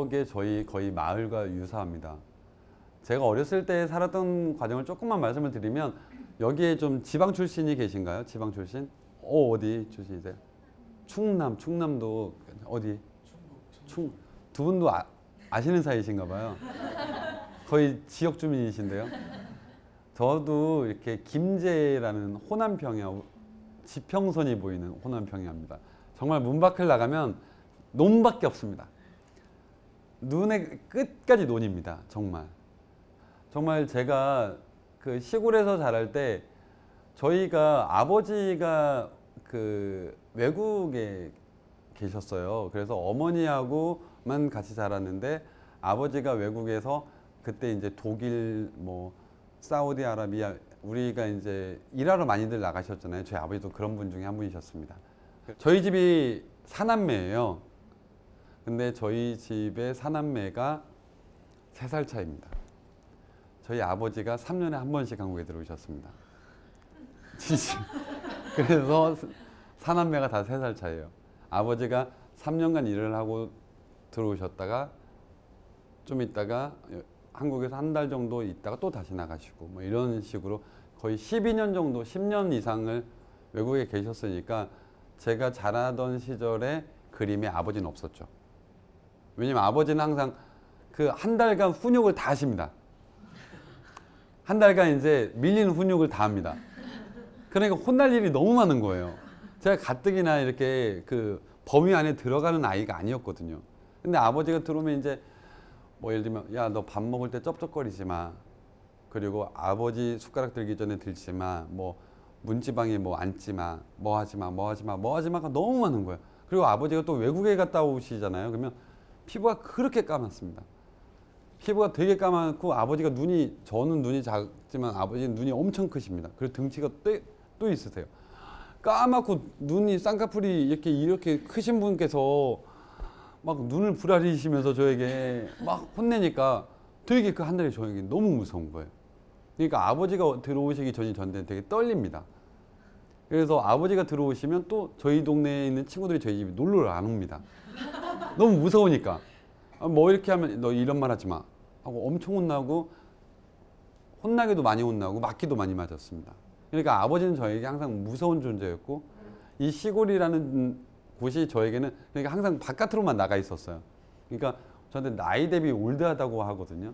지역에 저희 거의 마을과 유사합니다. 제가 어렸을 때 살았던 과정을 조금만 말씀을 드리면 여기에 좀 지방 출신이 계신가요? 지방 출신? 어디 출신이세요? 충남도 어디? 두 분도 아시는 사이신가 봐요. 거의 지역 주민이신데요. 저도 이렇게 김제라는 호남평야, 지평선이 보이는 호남평야입니다. 정말 문 밖을 나가면 논밖에 없습니다. 눈의 끝까지 논입니다. 정말 제가 그 시골에서 자랄 때 저희가 아버지가 그 외국에 계셨어요. 그래서 어머니하고만 같이 자랐는데 아버지가 외국에서 그때 이제 독일 뭐 사우디아라비아 우리가 이제 일하러 많이들 나가셨잖아요. 저희 아버지도 그런 분 중에 한 분이셨습니다. 저희 집이 사남매예요. 근데 저희 집의 사남매가 3살 차이입니다. 저희 아버지가 3년에 한 번씩 한국에 들어오셨습니다. 그래서 사남매가 다 3살 차이예요. 아버지가 3년간 일을 하고 들어오셨다가 좀 있다가 한국에서 한 달 정도 있다가 또 다시 나가시고 뭐 이런 식으로 거의 12년 정도 10년 이상을 외국에 계셨으니까 제가 자라던 시절에 그림에 아버지는 없었죠. 왜냐면 아버지는 항상 그 한 달간 훈육을 다 하십니다. 한 달간 이제 밀린 훈육을 다 합니다. 그러니까 혼날 일이 너무 많은 거예요. 제가 가뜩이나 이렇게 그 범위 안에 들어가는 아이가 아니었거든요. 근데 아버지가 들어오면 이제 뭐 예를 들면 야, 너 밥 먹을 때 쩝쩝거리지 마. 그리고 아버지 숟가락 들기 전에 들지 마. 뭐 문지방에 뭐 앉지 마. 뭐 하지 마. 뭐 하지 마. 뭐 하지 마가 너무 많은 거예요. 그리고 아버지가 또 외국에 갔다 오시잖아요. 그러면 피부가 그렇게 까맣습니다. 피부가 되게 까맣고 아버지가 저는 눈이 작지만 아버지는 눈이 엄청 크십니다. 그리고 등치가 또 있으세요. 까맣고 눈이 쌍꺼풀이 이렇게 크신 분께서 막 눈을 부라리시면서 저에게 막 혼내니까 되게 그 한 달이 저에게 너무 무서운 거예요. 그러니까 아버지가 들어오시기 전에 되게 떨립니다. 그래서 아버지가 들어오시면 또 저희 동네에 있는 친구들이 저희 집에 놀러 안 옵니다. 너무 무서우니까. 뭐 이렇게 하면 너 이런 말 하지 마 하고 엄청 혼나고 혼나기도 많이 혼나고 맞기도 많이 맞았습니다. 그러니까 아버지는 저에게 항상 무서운 존재였고 이 시골이라는 곳이 저에게는 그러니까 항상 바깥으로만 나가 있었어요. 그러니까 저한테 나이 대비 올드하다고 하거든요.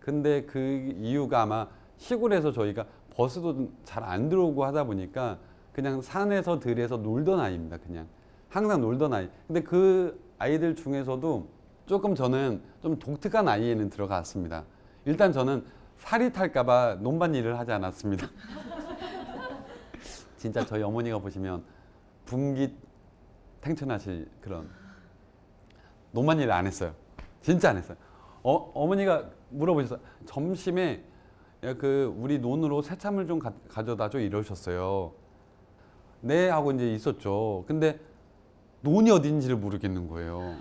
근데 그 이유가 아마 시골에서 저희가 버스도 잘 안 들어오고 하다 보니까 그냥 산에서 들에서 놀던 아이입니다. 그냥 항상 놀던 아이. 근데 그 아이들 중에서도 조금 저는 좀 독특한 아이에는 들어갔습니다. 일단 저는 살이 탈까봐 논밭일을 하지 않았습니다. 진짜 저희 어머니가 보시면 분깃 탱천하실 그런 논밭일을 안 했어요. 진짜 안 했어요. 어머니가 물어보셨어요. 점심에 그 우리 논으로 새참을 좀 가져다 줘 이러셨어요. 네 하고 이제 있었죠. 근데 논이 어딘지를 모르겠는 거예요.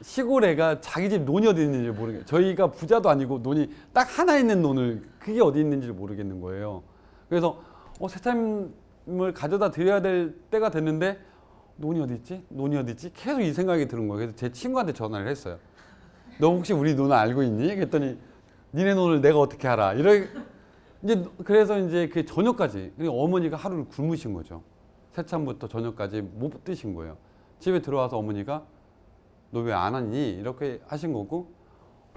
시골 애가 자기 집 논이 어디 있는지 모르겠어요. 저희가 부자도 아니고 논이 딱 하나 있는 논을 그게 어디 있는지를 모르겠는 거예요. 그래서 새참을 가져다 드려야 될 때가 됐는데 논이 어디 있지? 논이 어디 있지? 계속 이 생각이 드는 거예요. 그래서 제 친구한테 전화를 했어요. 너 혹시 우리 논을 알고 있니? 그랬더니 니네 논을 내가 어떻게 알아? 그래서 이제 그 저녁까지 어머니가 하루를 굶으신 거죠. 새참부터 저녁까지 못 드신 거예요. 집에 들어와서 어머니가 너 왜 안 왔니? 이렇게 하신 거고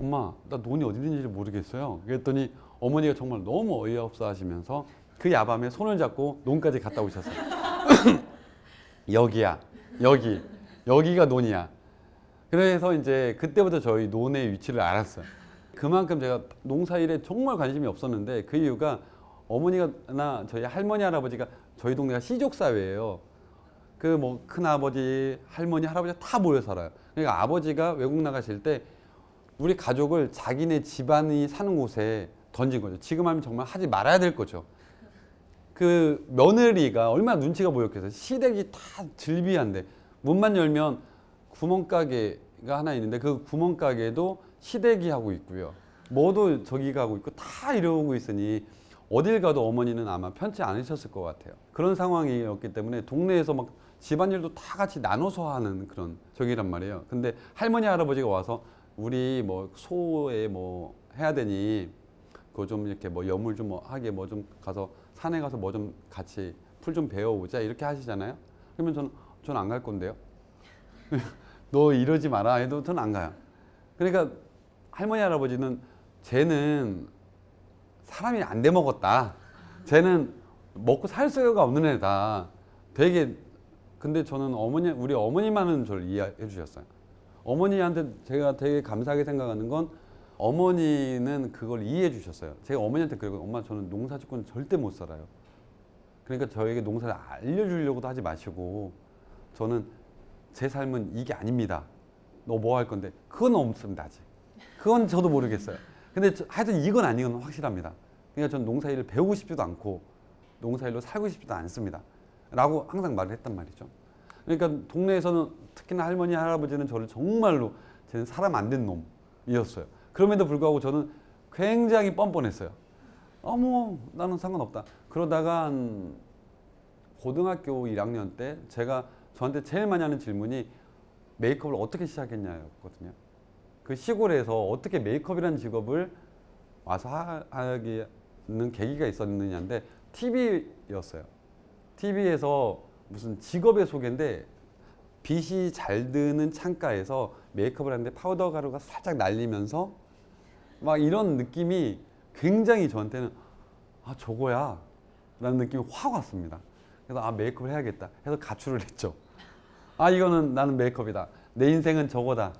엄마 나 논이 어디 있는지 모르겠어요. 그랬더니 어머니가 정말 너무 어이없어 하시면서 그 야밤에 손을 잡고 논까지 갔다 오셨어요. 여기야. 여기가 논이야. 그래서 이제 그때부터 저희 논의 위치를 알았어요. 그만큼 제가 농사일에 정말 관심이 없었는데 그 이유가 어머니나 저희 할머니 할아버지가 저희 동네가 시족사회예요. 그 뭐 큰아버지 할머니 할아버지가 다 모여 살아요. 그러니까 아버지가 외국 나가실 때 우리 가족을 자기네 집안이 사는 곳에 던진 거죠. 지금 하면 정말 하지 말아야 될 거죠. 그 며느리가 얼마나 눈치가 보였겠어요. 시댁이 다 즐비한데 문만 열면 구멍가게가 하나 있는데 그 구멍가게도 시댁이 하고 있고요. 뭐도 저기가 하고 있고 다 이러고 있으니 어딜 가도 어머니는 아마 편치 않으셨을 것 같아요. 그런 상황이었기 때문에 동네에서 막 집안일도 다 같이 나눠서 하는 그런 저기란 말이에요. 근데 할머니 할아버지가 와서 우리 뭐 소에 뭐 해야 되니 그거 좀 이렇게 뭐 여물 좀 뭐 하게 뭐 좀 가서 산에 가서 뭐 좀 같이 풀 좀 배워오자 이렇게 하시잖아요. 그러면 저는 안 갈 건데요. 너 이러지 마라 해도 저는 안 가요. 그러니까 할머니 할아버지는 쟤는 사람이 안 돼 먹었다. 쟤는 먹고 살 수가 없는 애다. 되게 근데 저는 우리 어머니만은 저를 이해해 주셨어요. 어머니한테 제가 되게 감사하게 생각하는 건 어머니는 그걸 이해해 주셨어요. 제가 어머니한테 그러고 엄마 저는 농사 짓고는 절대 못 살아요. 그러니까 저에게 농사를 알려주려고도 하지 마시고 저는 제 삶은 이게 아닙니다. 너 뭐 할 건데 그건 없습니다 아직. 그건 저도 모르겠어요. 근데 하여튼 이건 아니건 확실합니다. 그러니까 저는 농사일을 배우고 싶지도 않고 농사일로 살고 싶지도 않습니다. 라고 항상 말을 했단 말이죠. 그러니까 동네에서는 특히나 할머니 할아버지는 저를 정말로 쟤는 사람 안 된 놈이었어요. 그럼에도 불구하고 저는 굉장히 뻔뻔했어요. 뭐 나는 상관없다. 그러다가 한 고등학교 1학년 때 저한테 제일 많이 하는 질문이 메이크업을 어떻게 시작했냐였거든요. 그 시골에서 어떻게 메이크업이라는 직업을 와서 하기는 계기가 있었느냐인데 TV였어요. TV에서 무슨 직업의 소개인데 빛이 잘 드는 창가에서 메이크업을 하는데 파우더 가루가 살짝 날리면서 막 이런 느낌이 굉장히 저한테는 저거야 라는 느낌이 확 왔습니다. 그래서 메이크업을 해야겠다 해서 가출을 했죠. 이거는 나는 메이크업이다. 내 인생은 저거다.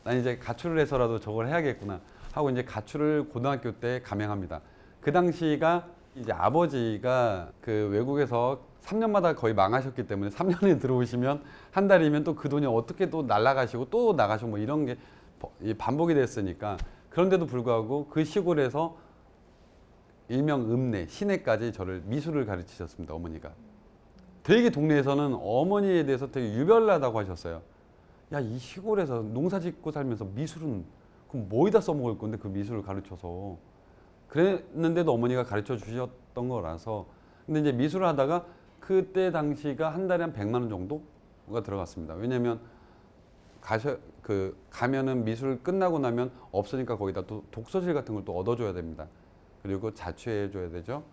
난 이제 가출을 해서라도 저걸 해야겠구나 하고 이제 가출을 고등학교 때 감행합니다. 그 당시가 이제 아버지가 그 외국에서 3년마다 거의 망하셨기 때문에 3년에 들어오시면 한 달이면 또 그 돈이 어떻게 또 날아가시고 또 나가시고 뭐 이런 게 반복이 됐으니까 그런데도 불구하고 그 시골에서 일명 읍내, 시내까지 저를 미술을 가르치셨습니다. 어머니가. 되게 동네에서는 어머니에 대해서 되게 유별나다고 하셨어요. 야, 이 시골에서 농사 짓고 살면서 미술은 그럼 뭐에다 써먹을 건데 그 미술을 가르쳐서. 그랬는데도 어머니가 가르쳐 주셨던 거라서. 근데 이제 미술을 하다가 그때 당시가 한 달에 한 100만 원 정도가 들어갔습니다. 왜냐면 가면은 미술 끝나고 나면 없으니까 거기다 또 독서실 같은 걸 또 얻어줘야 됩니다. 그리고 자취해 줘야 되죠.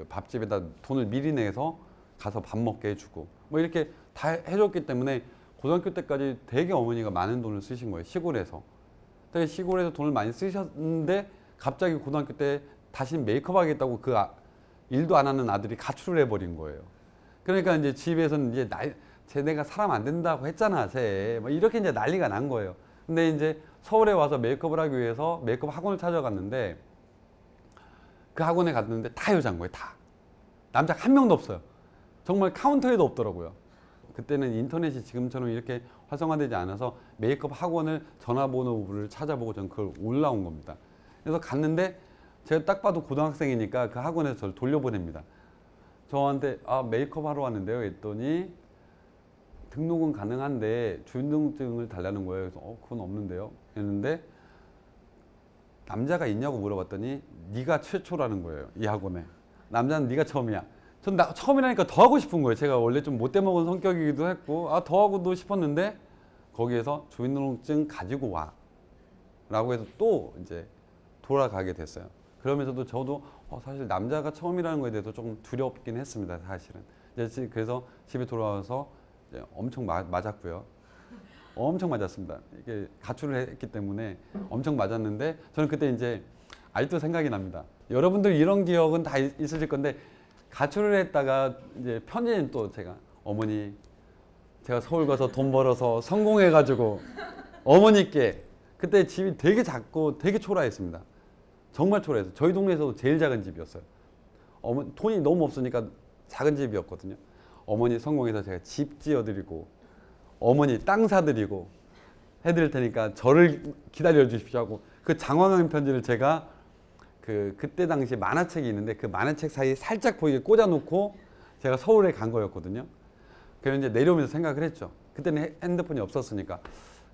밥집에다 돈을 미리 내서 가서 밥 먹게 해주고 뭐 이렇게 다 해줬기 때문에 고등학교 때까지 되게 어머니가 많은 돈을 쓰신 거예요. 시골에서. 되게 시골에서 돈을 많이 쓰셨는데 갑자기 고등학교 때 다시 메이크업 하겠다고 일도 안 하는 아들이 가출을 해버린 거예요. 그러니까 이제 집에서는 이제 쟤네가 사람 안 된다고 했잖아, 쟤. 뭐 이렇게 이제 난리가 난 거예요. 근데 이제 서울에 와서 메이크업을 하기 위해서 메이크업 학원을 찾아갔는데 그 학원에 갔는데 다 여자인 거예요, 다. 남자가 한 명도 없어요. 정말 카운터에도 없더라고요. 그때는 인터넷이 지금처럼 이렇게 활성화되지 않아서 메이크업 학원을 전화번호를 찾아보고 저는 그걸 올라온 겁니다. 그래서 갔는데 제가 딱 봐도 고등학생이니까 그 학원에서 저를 돌려보냅니다. 저한테 메이크업 하러 왔는데요 했더니 등록은 가능한데 주민등록증을 달라는 거예요. 그래서 그건 없는데요 했는데 남자가 있냐고 물어봤더니 네가 최초라는 거예요. 이 학원에. 남자는 네가 처음이야. 전 처음이라니까 더 하고 싶은 거예요. 제가 원래 좀 못돼 먹은 성격이기도 했고 더 하고도 싶었는데 거기에서 주민등록증 가지고 와 라고 해서 또 이제 돌아가게 됐어요. 그러면서도 저도 사실 남자가 처음이라는 거에 대해서 조금 두렵긴 했습니다. 사실은. 그래서 집에 돌아와서 이제 엄청 맞았고요. 엄청 맞았습니다. 이게 가출을 했기 때문에 엄청 맞았는데 저는 그때 이제 아직도 생각이 납니다. 여러분들 이런 기억은 다 있으실 건데 가출을 했다가 이제 편지는 또 어머니 제가 서울 가서 돈 벌어서 성공해가지고 어머니께 그때 집이 되게 작고 되게 초라했습니다. 정말 초라해서 저희 동네에서도 제일 작은 집이었어요. 돈이 너무 없으니까 작은 집이었거든요. 어머니 성공해서 제가 집 지어드리고 어머니 땅 사드리고 해드릴 테니까 저를 기다려 주십시오 하고 그 장황한 편지를 제가 그때 당시에 만화책이 있는데 그 만화책 사이에 살짝 보이게 꽂아놓고 제가 서울에 간 거였거든요. 그래서 이제 내려오면서 생각을 했죠. 그때는 핸드폰이 없었으니까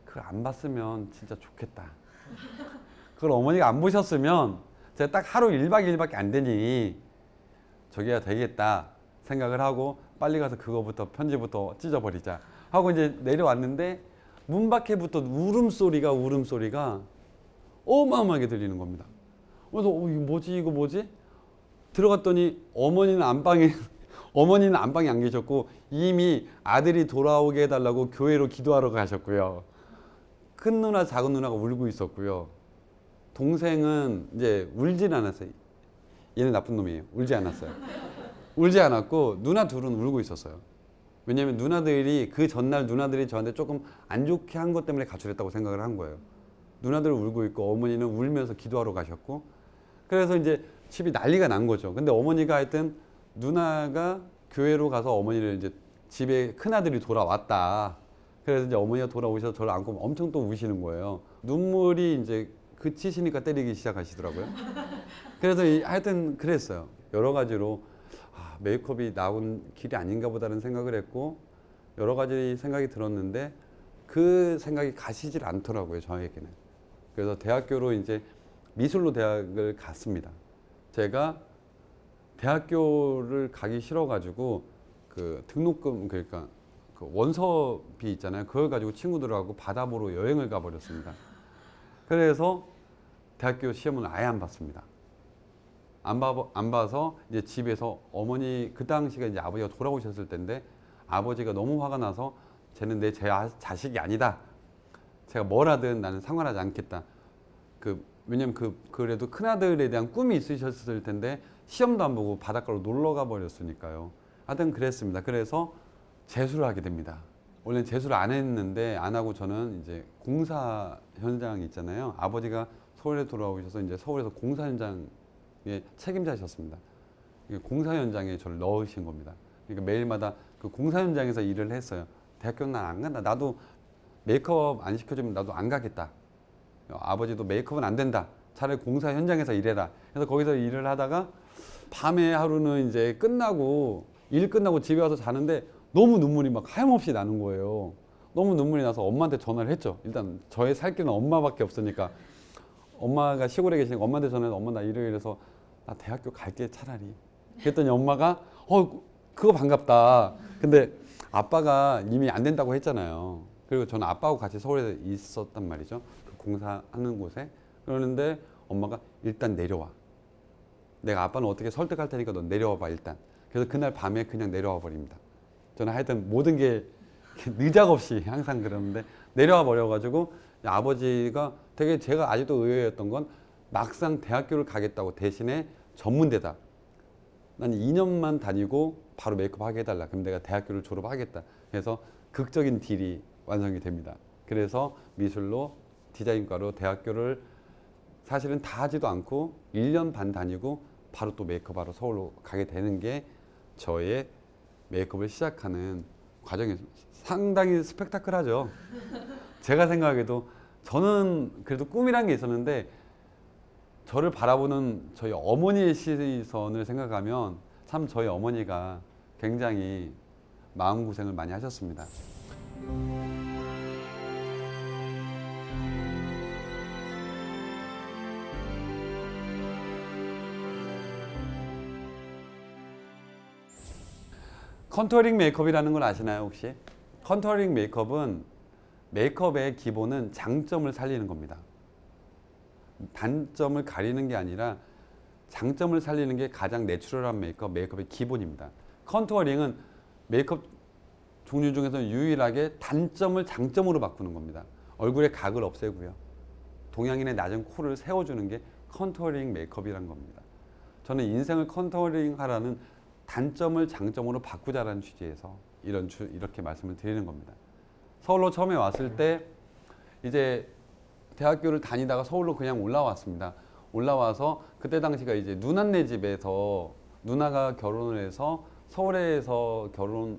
그걸 안 봤으면 진짜 좋겠다. 그걸 어머니가 안 보셨으면 제가 딱 하루 1박 2일밖에 안 되니 저기야 되겠다 생각을 하고 빨리 가서 그거부터 편지부터 찢어버리자 하고 이제 내려왔는데 문 밖에부터 울음소리가 어마어마하게 들리는 겁니다. 그래서 이거 뭐지 이거 뭐지? 들어갔더니 어머니는 안방에 안 계셨고 이미 아들이 돌아오게 해달라고 교회로 기도하러 가셨고요. 큰 누나 작은 누나가 울고 있었고요. 동생은 이제 울진 않았어요. 얘는 나쁜 놈이에요. 울지 않았어요. 울지 않았고 누나 둘은 울고 있었어요. 왜냐하면 누나들이 그 전날 누나들이 저한테 조금 안 좋게 한 것 때문에 가출했다고 생각을 한 거예요. 누나들은 울고 있고 어머니는 울면서 기도하러 가셨고 그래서 이제 집이 난리가 난 거죠. 근데 어머니가 하여튼 누나가 교회로 가서 어머니를 이제 집에 큰아들이 돌아왔다. 그래서 이제 어머니가 돌아오셔서 저를 안고 엄청 또 우시는 거예요. 눈물이 이제 그치시니까 때리기 시작하시더라고요. 그래서 하여튼 그랬어요. 여러 가지로 메이크업이 나온 길이 아닌가 보다는 생각을 했고 여러 가지 생각이 들었는데 그 생각이 가시질 않더라고요. 저에게는. 그래서 대학교로 이제 미술로 대학을 갔습니다. 제가 대학교를 가기 싫어가지고 그 등록금 그러니까 그 원서비 있잖아요. 그걸 가지고 친구들하고 바다 보러 여행을 가버렸습니다. 그래서 대학교 시험은 아예 안 봤습니다. 안 봐서 이제 집에서 어머니 그 당시가 이제 아버지가 돌아오셨을 때인데 아버지가 너무 화가 나서 쟤는 내 자식이 아니다. 제가 뭘 하든 나는 상관하지 않겠다. 왜냐면 그래도 큰아들에 대한 꿈이 있으셨을 텐데 시험도 안 보고 바닷가로 놀러 가 버렸으니까요. 하여튼 그랬습니다. 그래서 재수를 하게 됩니다. 원래는 재수를 안 했는데 안 하고 저는 이제 공사 현장 있잖아요. 아버지가 서울에 돌아오셔서 이제 서울에서 공사 현장의 책임자셨습니다. 공사 현장에 저를 넣으신 겁니다. 그러니까 매일마다 그 공사 현장에서 일을 했어요. 대학교는 난 안 간다. 나도 메이크업 안 시켜주면 나도 안 가겠다. 아버지도 메이크업은 안 된다. 차라리 공사 현장에서 일해라. 그래서 거기서 일을 하다가 밤에 하루는 이제 일 끝나고 집에 와서 자는데 너무 눈물이 막 하염없이 나는 거예요. 너무 눈물이 나서 엄마한테 전화를 했죠. 일단 저의 살 길은 엄마밖에 없으니까 엄마가 시골에 계시니까 엄마한테 전화해서 엄마 나 이래서 나 대학교 갈게 차라리. 그랬더니 엄마가 그거 반갑다. 근데 아빠가 이미 안 된다고 했잖아요. 그리고 저는 아빠하고 같이 서울에 있었단 말이죠. 그 공사하는 곳에. 그러는데 엄마가 일단 내려와. 내가 아빠는 어떻게 설득할 테니까 넌 내려와 봐 일단. 그래서 그날 밤에 그냥 내려와 버립니다. 저는 하여튼 모든 게 느작없이 항상 그러는데 내려와 버려가지고 아버지가 되게 제가 아직도 의외였던 건 막상 대학교를 가겠다고 대신에 전문대다. 난 2년만 다니고 바로 메이크업 하게 해달라. 그럼 내가 대학교를 졸업하겠다. 그래서 극적인 딜이 완성이 됩니다. 그래서 미술로 디자인과로 대학교를 사실은 다 하지도 않고 1년 반 다니고 바로 또 메이크업하러 서울로 가게 되는 게 저의 메이크업을 시작하는 과정이 상당히 스펙타클하죠. 제가 생각해도 저는 그래도 꿈이란 게 있었는데 저를 바라보는 저희 어머니의 시선을 생각하면 참 저희 어머니가 굉장히 마음고생을 많이 하셨습니다. 컨투어링 메이크업이라는 걸 아시나요 혹시? 컨투어링 메이크업은 메이크업의 기본은 장점을 살리는 겁니다. 단점을 가리는 게 아니라 장점을 살리는 게 가장 내추럴한 메이크업의 기본입니다. 컨투어링은 메이크업 종류 중에서 유일하게 단점을 장점으로 바꾸는 겁니다. 얼굴의 각을 없애고요. 동양인의 낮은 코를 세워주는 게 컨투어링 메이크업이란 겁니다. 저는 인생을 컨투어링 하라는 단점을 장점으로 바꾸자라는 취지에서 이렇게 말씀을 드리는 겁니다. 서울로 처음에 왔을 때 이제 대학교를 다니다가 서울로 그냥 올라왔습니다. 올라와서 그때 당시가 이제 누나네 집에서 누나가 결혼을 해서 서울에서 결혼을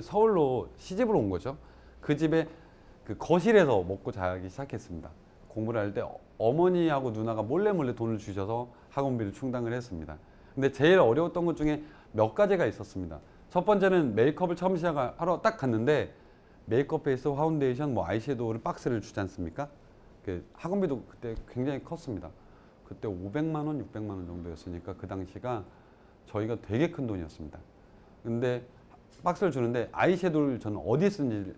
서울로 시집을 온 거죠. 그 집에 그 거실에서 먹고 자기 시작했습니다. 공부를 할 때 어머니하고 누나가 몰래 돈을 주셔서 학원비를 충당을 했습니다. 근데 제일 어려웠던 것 중에 몇 가지가 있었습니다. 첫 번째는 메이크업을 처음 시작하러 딱 갔는데 메이크업 베이스, 파운데이션, 아이섀도우를 박스를 주지 않습니까? 그 학원비도 그때 굉장히 컸습니다. 그때 500만 원, 600만 원 정도였으니까 그 당시가 저희가 되게 큰 돈이었습니다. 근데 박스를 주는데 아이섀도우를 저는 어디에 쓰는지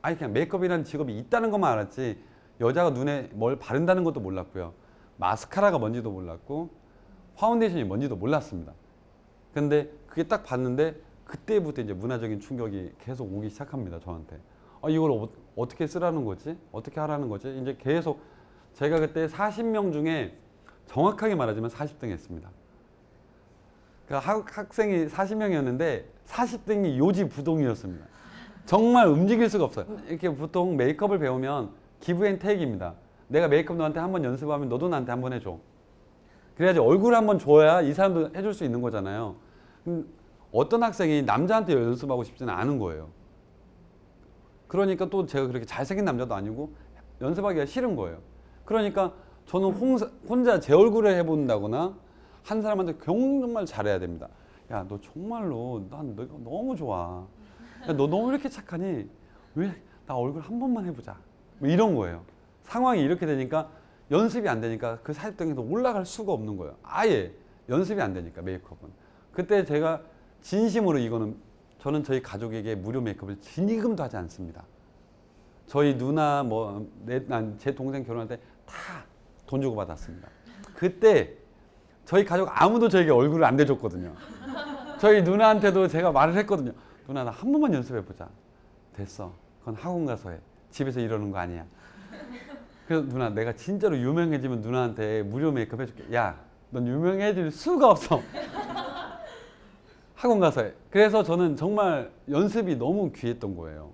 아니 그냥 메이크업이라는 직업이 있다는 것만 알았지 여자가 눈에 뭘 바른다는 것도 몰랐고요. 마스카라가 뭔지도 몰랐고 파운데이션이 뭔지도 몰랐습니다. 근데 그게 딱 봤는데 그때부터 이제 문화적인 충격이 계속 오기 시작합니다. 저한테. 이걸 어떻게 쓰라는 거지? 어떻게 하라는 거지? 이제 계속 제가 그때 40명 중에 정확하게 말하자면 40등 했습니다. 그러니까 학생이 40명이었는데 40등이 요지부동이었습니다. 정말 움직일 수가 없어요. 이렇게 보통 메이크업을 배우면 기브 앤 테이크입니다. 내가 메이크업 너한테 한번 연습하면 너도 나한테 한번 해줘. 그래야지 얼굴 한번 줘야 이 사람도 해줄 수 있는 거잖아요. 어떤 학생이 남자한테 연습하고 싶지는 않은 거예요. 그러니까 또 제가 그렇게 잘생긴 남자도 아니고 연습하기가 싫은 거예요. 그러니까 저는 혼자 제 얼굴을 해본다거나 한 사람한테 정말 잘해야 됩니다. 야, 너 정말로 난 너가 너무 좋아. 야, 너 너무 이렇게 착하니 왜 나 얼굴 한 번만 해보자. 뭐 이런 거예요. 상황이 이렇게 되니까 연습이 안 되니까 그 40등에서 올라갈 수가 없는 거예요. 아예 연습이 안 되니까 메이크업은. 그때 제가 진심으로 이거는 저는 저희 가족에게 무료 메이크업을 진금도 하지 않습니다. 저희 누나 제 동생 결혼할 때 다 돈 주고 받았습니다. 그때 저희 가족 아무도 저에게 얼굴을 안 대줬거든요. 저희 누나한테도 제가 말을 했거든요. 누나 나 한 번만 연습해보자. 됐어. 그건 학원 가서 해. 집에서 이러는 거 아니야. 그래서 누나 내가 진짜로 유명해지면 누나한테 무료 메이크업 해줄게. 야, 넌 유명해질 수가 없어. 학원 가서 해. 그래서 저는 정말 연습이 너무 귀했던 거예요.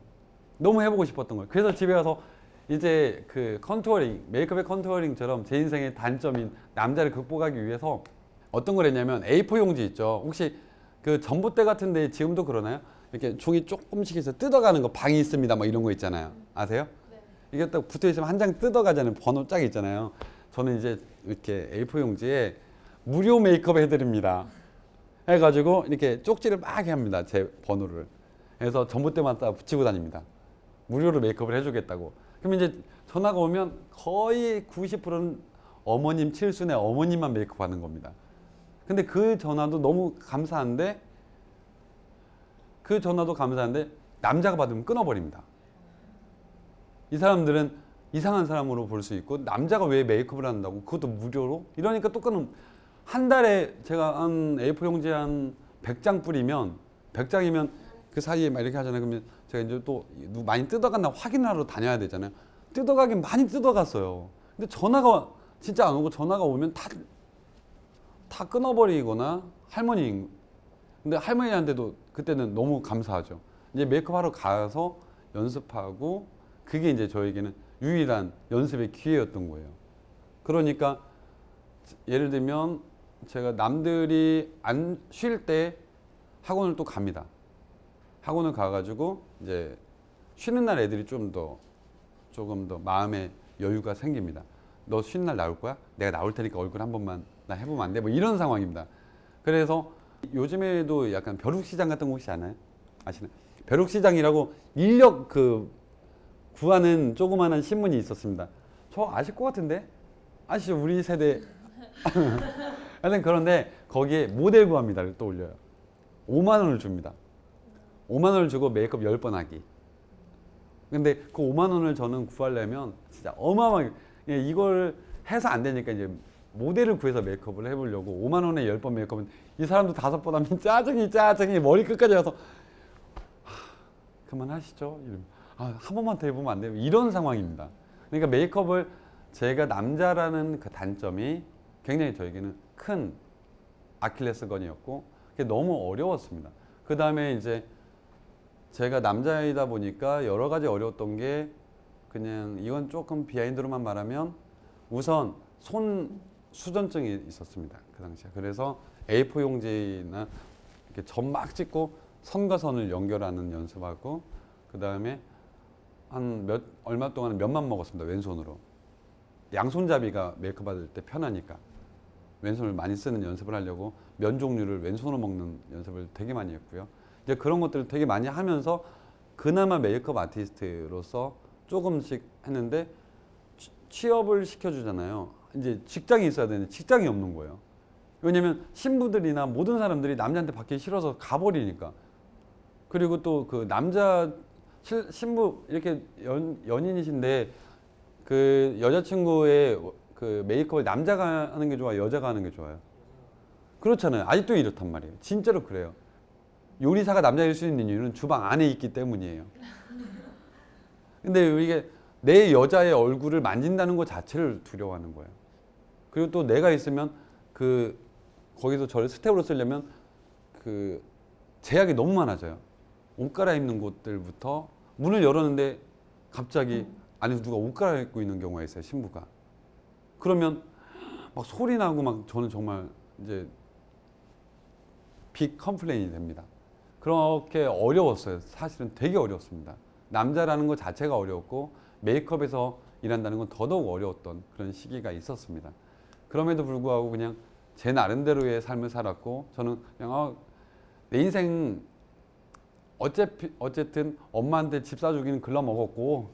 너무 해보고 싶었던 거예요. 그래서 집에 가서 이제 그 컨투어링, 메이크업의 컨투어링처럼 제 인생의 단점인 남자를 극복하기 위해서 어떤 걸 했냐면 A4 용지 있죠. 혹시 그 전봇대 같은데 지금도 그러나요? 이렇게 종이 조금씩 해서 뜯어가는 거 방이 있습니다. 뭐 이런 거 있잖아요. 아세요? 네. 이게 딱 붙어 있으면 한 장 뜯어가자는 번호 짝 있잖아요. 저는 이제 이렇게 A4 용지에 무료 메이크업 해드립니다. 해가지고 이렇게 쪽지를 막 합니다. 제 번호를. 그래서 전봇대마다 붙이고 다닙니다. 무료로 메이크업을 해주겠다고. 그럼 이제 전화가 오면 거의 90%는 어머님 칠순의 어머님만 메이크업 하는 겁니다. 근데 그 전화도 너무 감사한데 남자가 받으면 끊어버립니다. 이 사람들은 이상한 사람으로 볼 수 있고 남자가 왜 메이크업을 한다고 그것도 무료로? 이러니까 또 끊으면 한 달에 제가 한 A4 용지 한 100장 뿌리면 100장이면 그 사이에 막 이렇게 하잖아요. 그러면 제가 이제 또 많이 뜯어갔나 확인을 하러 다녀야 되잖아요. 뜯어가긴 많이 뜯어갔어요. 근데 전화가 진짜 안 오고 전화가 오면 다 끊어버리거나 할머니. 근데 할머니한테도 그때는 너무 감사하죠. 이제 메이크업 하러 가서 연습하고 그게 이제 저에게는 유일한 연습의 기회였던 거예요. 그러니까 예를 들면 제가 남들이 안 쉴 때 학원을 또 갑니다. 학원을 가가지고 이제 쉬는 날 애들이 조금 더 마음에 여유가 생깁니다. 너 쉬는 날 나올 거야? 내가 나올 테니까 얼굴 한 번만 나 해보면 안 돼? 뭐 이런 상황입니다. 그래서 요즘에도 약간 벼룩시장 같은 거 혹시 아나요? 아시나요? 벼룩시장이라고 인력 구하는 조그마한 신문이 있었습니다. 저 아실 것 같은데? 아시죠? 우리 세대. 하여튼 그런데 거기에 모델 구합니다. 또 올려요. 5만 원을 줍니다. 5만 원을 주고 메이크업 10번 하기. 근데 그 5만 원을 저는 구하려면 진짜 어마어마하게 이걸 해서 안 되니까 이제 모델을 구해서 메이크업을 해보려고 5만 원에 10번 메이크업은 이 사람도 5번 하면 짜증이 머리 끝까지 와서 그만하시죠. 한 번만 더 해보면 안 돼요. 이런 상황입니다. 그러니까 메이크업을 제가 남자라는 그 단점이 굉장히 저에게는 큰 아킬레스건이었고 그게 너무 어려웠습니다. 그 다음에 이제 제가 남자이다 보니까 여러 가지 어려웠던 게 그냥 이건 조금 비하인드로만 말하면 우선 손 수전증이 있었습니다. 그 당시에. 그래서 A4 용지나 이렇게 점 막 찍고 선과 선을 연결하는 연습하고 그 다음에 얼마 동안 면만 먹었습니다. 왼손으로. 양손잡이가 메이크업 받을 때 편하니까 왼손을 많이 쓰는 연습을 하려고 면 종류를 왼손으로 먹는 연습을 되게 많이 했고요. 이제 그런 것들을 되게 많이 하면서 그나마 메이크업 아티스트로서 조금씩 했는데 취업을 시켜주잖아요. 이제 직장이 있어야 되는데 직장이 없는 거예요. 왜냐면 신부들이나 모든 사람들이 남자한테 받기 싫어서 가버리니까 그리고 또 그 남자 신부 이렇게 연인이신데 그 여자친구의 그 메이크업을 남자가 하는 게 좋아요, 여자가 하는 게 좋아요? 그렇잖아요. 아직도 이렇단 말이에요. 진짜로 그래요. 요리사가 남자일 수 있는 이유는 주방 안에 있기 때문이에요. 근데 이게 내 여자의 얼굴을 만진다는 것 자체를 두려워하는 거예요. 그리고 또 내가 있으면 그 거기서 저를 스텝으로 쓰려면 그 제약이 너무 많아져요. 옷 갈아입는 곳들부터 문을 열었는데 갑자기 안에서 누가 옷 갈아입고 있는 경우가 있어요, 신부가. 그러면 막 소리 나고 막 저는 정말 이제 빅 컴플레인이 됩니다. 그렇게 어려웠어요. 사실은 되게 어려웠습니다. 남자라는 것 자체가 어려웠고 메이크업에서 일한다는 건 더더욱 어려웠던 그런 시기가 있었습니다. 그럼에도 불구하고 그냥 제 나름대로의 삶을 살았고 저는 그냥 내 인생 어쨌든 엄마한테 집 사주기는 글러먹었고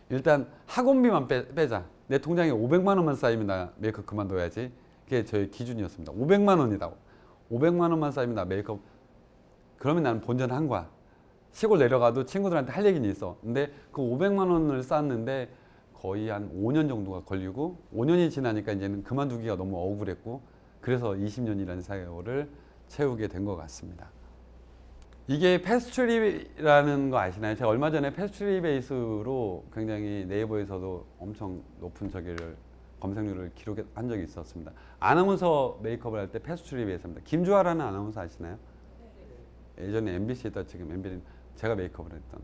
일단 학원비만 빼자. 내 통장에 500만 원만 쌓이면 나 메이크업 그만둬야지. 그게 저의 기준이었습니다. 500만 원이다. 500만 원만 쌓이면 나 메이크업 그러면 나는 본전한 거야. 시골 내려가도 친구들한테 할 얘기는 있어. 근데 그 500만 원을 쌓았는데 거의 한 5년 정도가 걸리고 5년이 지나니까 이제는 그만두기가 너무 억울했고 그래서 20년이라는 세월을 채우게 된 것 같습니다. 이게 패스트리라는 거 아시나요? 제가 얼마 전에 패스트리 베이스로 굉장히 네이버에서도 엄청 높은 검색률을 기록한 적이 있었습니다. 아나운서 메이크업을 할 때 패스트리 베이스입니다. 김주아라는 아나운서 아시나요? 예전에 MBC에다 지금 MBC는 제가 메이크업을 했던.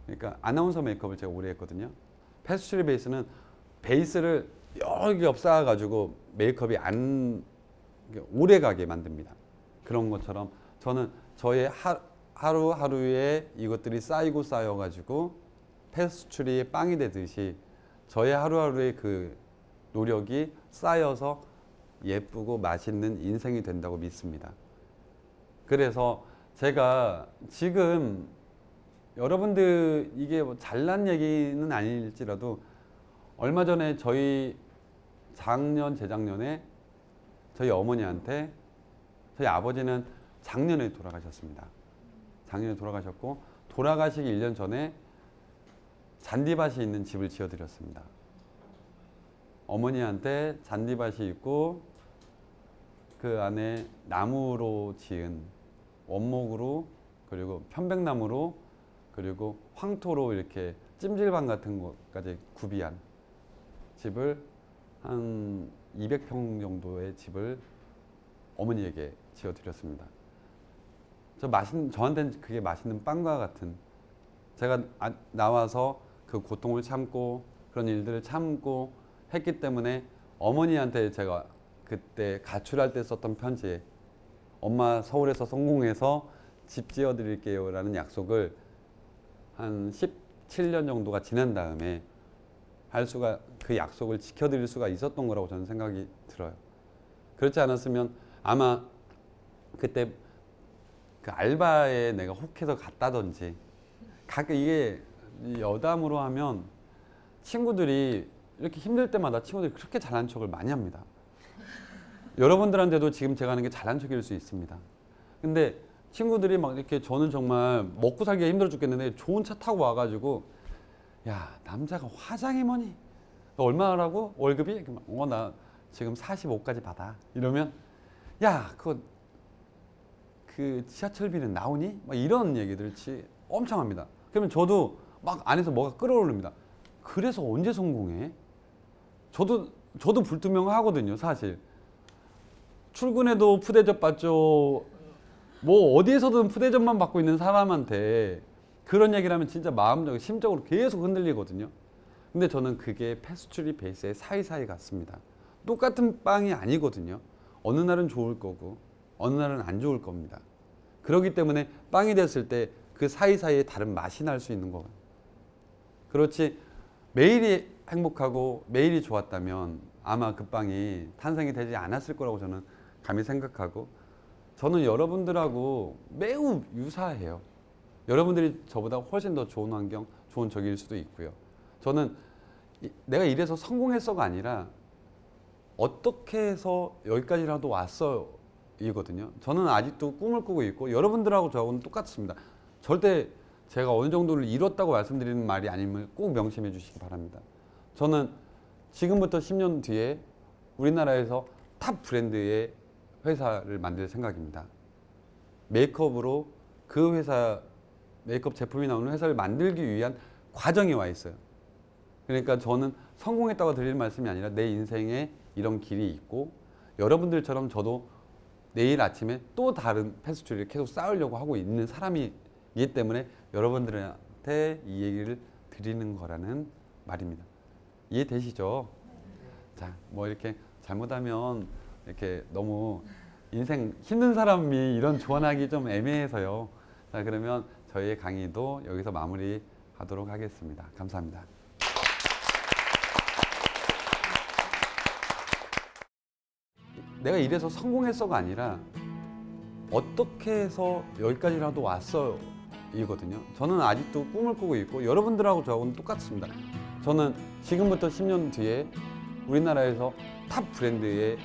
그러니까 아나운서 메이크업을 제가 오래 했거든요. 패스트리 베이스는 베이스를 여러 개 쌓아가지고 메이크업이 안 오래 가게 만듭니다. 그런 것처럼 저는 저의 하루하루에 이것들이 쌓이고 쌓여가지고 페스츄리에 빵이 되듯이 저의 하루하루의 그 노력이 쌓여서 예쁘고 맛있는 인생이 된다고 믿습니다. 그래서 제가 지금 여러분들 이게 뭐 잘난 얘기는 아닐지라도 얼마 전에 저희 재작년에 저희 어머니한테 저희 아버지는 작년에 돌아가셨습니다. 작년에 돌아가셨고 돌아가시기 1년 전에 잔디밭이 있는 집을 지어드렸습니다. 어머니한테 잔디밭이 있고 그 안에 나무로 지은 원목으로 그리고 편백나무로 그리고 황토로 이렇게 찜질방 같은 것까지 구비한 집을 한 200평 정도의 집을 어머니에게 지어드렸습니다. 저한테는 그게 맛있는 빵과 같은 제가 나와서 그 고통을 참고 그런 일들을 참고 했기 때문에 어머니한테 제가 그때 가출할 때 썼던 편지에 엄마 서울에서 성공해서 집 지어드릴게요 라는 약속을 한 17년 정도가 지난 다음에 그 약속을 지켜드릴 수가 있었던 거라고 저는 생각이 들어요. 그렇지 않았으면 아마 그때 그 알바에 내가 혹해서 갔다든지 가끔 이게 여담으로 하면 친구들이 이렇게 힘들 때마다 친구들이 그렇게 잘난 척을 많이 합니다. 여러분들한테도 지금 제가 하는 게 잘난 척일 수 있습니다. 근데 친구들이 막 이렇게 저는 정말 먹고 살기가 힘들어 죽겠는데 좋은 차 타고 와가지고 야 남자가 화장이 뭐니? 너 얼마라고? 월급이? 나 지금 45까지 받아. 이러면 야 그 지하철비는 나오니? 막 이런 얘기들 엄청 합니다. 그러면 저도 막 안에서 뭐가 끓어오릅니다. 그래서 언제 성공해? 저도 불투명하거든요, 사실. 출근해도 푸대접 받죠. 뭐 어디에서든 푸대접만 받고 있는 사람한테 그런 얘기를 하면 진짜 마음적으로 심적으로 계속 흔들리거든요. 근데 저는 그게 패스츄리 베이스의 사이사이 같습니다. 똑같은 빵이 아니거든요. 어느 날은 좋을 거고 어느 날은 안 좋을 겁니다. 그렇기 때문에 빵이 됐을 때 그 사이사이에 다른 맛이 날 수 있는 거예요. 그렇지 매일이 행복하고 매일이 좋았다면 아마 그 빵이 탄생이 되지 않았을 거라고 저는 감히 생각하고 저는 여러분들하고 매우 유사해요. 여러분들이 저보다 훨씬 더 좋은 환경, 좋은 적일 수도 있고요. 저는 내가 이래서 성공했어가 아니라 어떻게 해서 여기까지라도 왔어요 이거든요. 저는 아직도 꿈을 꾸고 있고 여러분들하고 저하고는 똑같습니다. 절대 제가 어느 정도를 이뤘다고 말씀드리는 말이 아님을 꼭 명심해 주시기 바랍니다. 저는 지금부터 10년 뒤에 우리나라에서 탑 브랜드의 회사를 만들 생각입니다. 메이크업으로 그 회사, 메이크업 제품이 나오는 회사를 만들기 위한 과정이 와 있어요. 그러니까 저는 성공했다고 드리는 말씀이 아니라 내 인생에 이런 길이 있고 여러분들처럼 저도 내일 아침에 또 다른 패스트리를 계속 쌓으려고 하고 있는 사람이기 때문에 여러분들한테 이 얘기를 드리는 거라는 말입니다. 이해되시죠? 자, 뭐 이렇게 잘못하면 이렇게 너무 인생 힘든 사람이 이런 조언하기 좀 애매해서요. 자, 그러면 저희의 강의도 여기서 마무리하도록 하겠습니다. 감사합니다. 내가 이래서 성공했어가 아니라 어떻게 해서 여기까지라도 왔어 이거든요. 저는 아직도 꿈을 꾸고 있고 여러분들하고 저하고는 똑같습니다. 저는 지금부터 10년 뒤에 우리나라에서 탑 브랜드의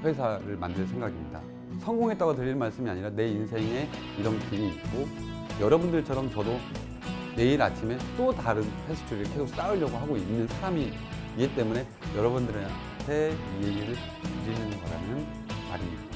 회사를 만들 생각입니다. 성공했다고 드리는 말씀이 아니라 내 인생에 이런 길이 있고 여러분들처럼 저도 내일 아침에 또 다른 패스트리를 계속 쌓으려고 하고 있는 사람이기 때문에 여러분들한테 이 얘기를 드리는 거라는 말입니다.